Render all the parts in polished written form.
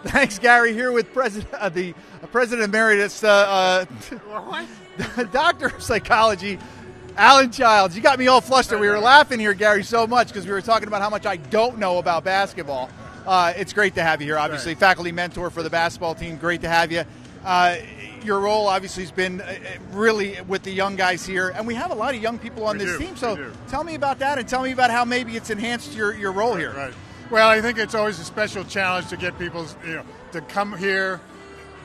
Thanks, Gary. Here with the President Emeritus, Doctor of Psychology, Alan Childs. You got me all flustered. We were laughing here, Gary, so much because we were talking about how much I don't know about basketball. It's great to have you here, obviously. Right. Faculty mentor for the basketball team. Great to have you. Your role, obviously, has been really with the young guys here. And we have a lot of young people on this team. So tell me about that and tell me about how maybe it's enhanced your role here. Right. Well, I think it's always a special challenge to get people, to come here,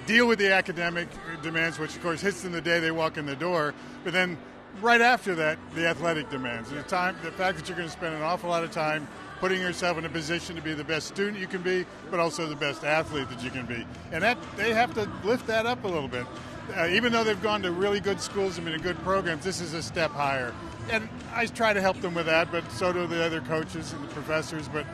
deal with the academic demands, which, of course, hits them the day they walk in the door. But then right after that, the athletic demands. The fact that you're going to spend an awful lot of time putting yourself in a position to be the best student you can be, but also the best athlete that you can be. And that they have to lift that up a little bit. Even though they've gone to really good schools and been in good programs, this is a step higher. And I try to help them with that, but so do the other coaches and the professors. But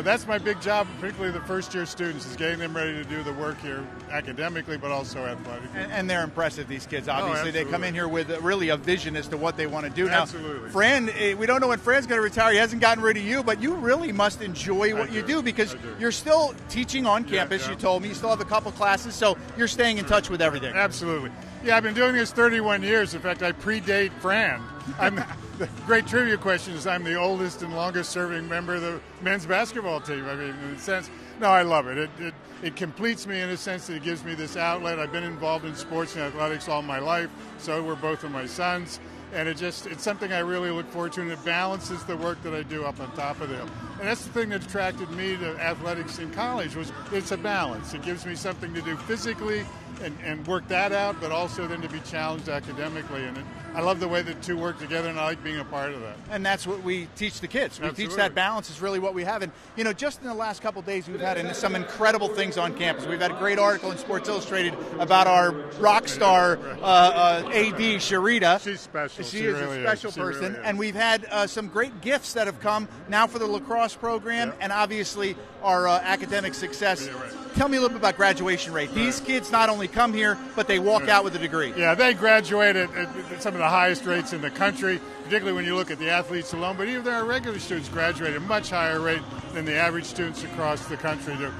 that's my big job, particularly the first-year students, is getting them ready to do the work here academically, but also athletically. And they're impressive, these kids, obviously. They come in here with really a vision as to what they want to do. Absolutely. Now, Fran, we don't know when Fran's going to retire. He hasn't gotten rid of you, but you really must enjoy what you do because you're still teaching on campus, you told me. You still have a couple classes, so you're staying in touch with everything. Absolutely. Yeah, I've been doing this 31 years. In fact, I predate Fran. The great trivia question is I'm the oldest and longest-serving member of the men's basketball team. I mean, in a sense, no, I love it. It completes me in a sense that it gives me this outlet. I've been involved in sports and athletics all my life, so were both of my sons. And it's something I really look forward to, and it balances the work that I do up on top of them. And that's the thing that attracted me to athletics in college was it's a balance. It gives me something to do physically and work that out, but also then to be challenged academically. And I love the way the two work together, and I like being a part of that. And that's what we teach the kids. We teach that balance is really what we have. And, just in the last couple of days, we've had some incredible things on campus. We've had a great article in Sports Illustrated about our rock star AD, Sharita. She's special. She is really a special person. Really, and we've had some great gifts that have come now for the lacrosse program and obviously our academic success. Yeah, right. Tell me a little bit about graduation rate. These kids not only come here, but they walk out with a degree. Yeah, they graduate at some of the highest rates in the country, particularly when you look at the athletes alone. But even our regular students graduate at a much higher rate than the average students across the country do.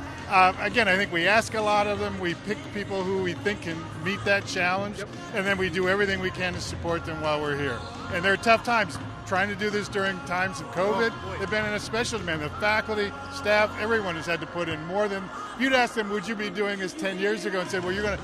Again, I think we ask a lot of them. We pick people who we think can meet that challenge, and then we do everything we can to support them while we're here. And there are tough times. Trying to do this during times of COVID, they've been in a special demand. The faculty, staff, everyone has had to put in more than. You'd ask them, would you be doing this 10 years ago? And say, well, you're going to.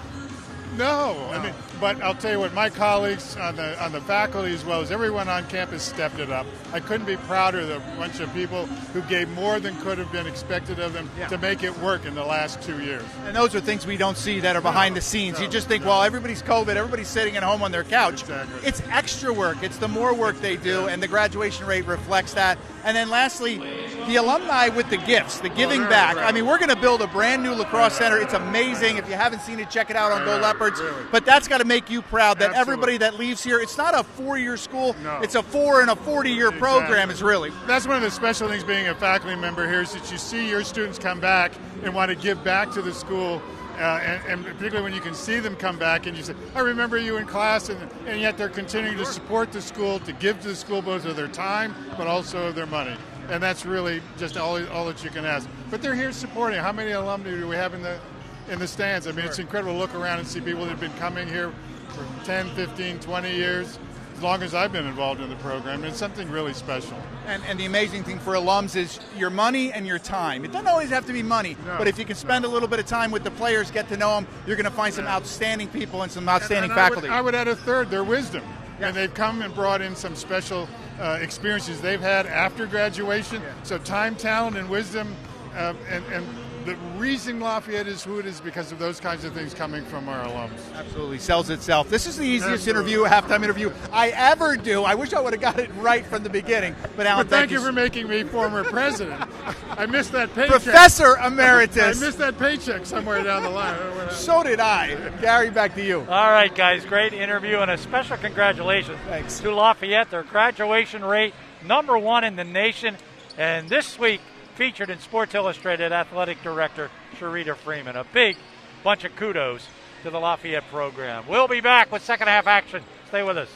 No. I mean, but I'll tell you what, my colleagues on the faculty as well as everyone on campus stepped it up. I couldn't be prouder of the bunch of people who gave more than could have been expected of them to make it work in the last 2 years. And those are things we don't see that are behind the scenes. You just think, well, everybody's COVID, everybody's sitting at home on their couch. Exactly. It's extra work. It's the more work they do, and the graduation rate reflects that. And then lastly, the alumni with the gifts, the giving back. I mean, we're going to build a brand new lacrosse center. It's amazing. If you haven't seen it, check it out on Go Leopards. Really. But that's got to make you proud that everybody that leaves here, it's not a 4-year school. No. It's a 4 and a 40-year program. It's really. That's one of the special things being a faculty member here is that you see your students come back and want to give back to the school. And particularly when you can see them come back and you say, I remember you in class, and yet they're continuing to support the school, to give to the school both of their time, but also of their money. And that's really just all that you can ask. But they're here supporting. How many alumni do we have in the stands? I mean, it's incredible to look around and see people that have been coming here for 10, 15, 20 years, as long as I've been involved in the program. It's something really special. And the amazing thing for alums is your money and your time. It doesn't always have to be money, but if you can spend a little bit of time with the players, get to know them, you're going to find some outstanding people and some outstanding faculty. I would add a third, their wisdom. Yes. And they've come and brought in some special experiences they've had after graduation. So time, talent, and wisdom, and the reason Lafayette is who it is because of those kinds of things coming from our alums. Absolutely. Sells itself. This is the easiest halftime interview I ever do. I wish I would have got it right from the beginning. But Alan, thank you for making me former president. I missed that paycheck. Professor Emeritus. I missed that paycheck somewhere down the line. So did I. Gary, back to you. All right, guys. Great interview and a special congratulations to Lafayette. Their graduation rate, #1 in the nation. And this week, featured in Sports Illustrated Athletic Director Sharita Freeman. A big bunch of kudos to the Lafayette program. We'll be back with second half action. Stay with us.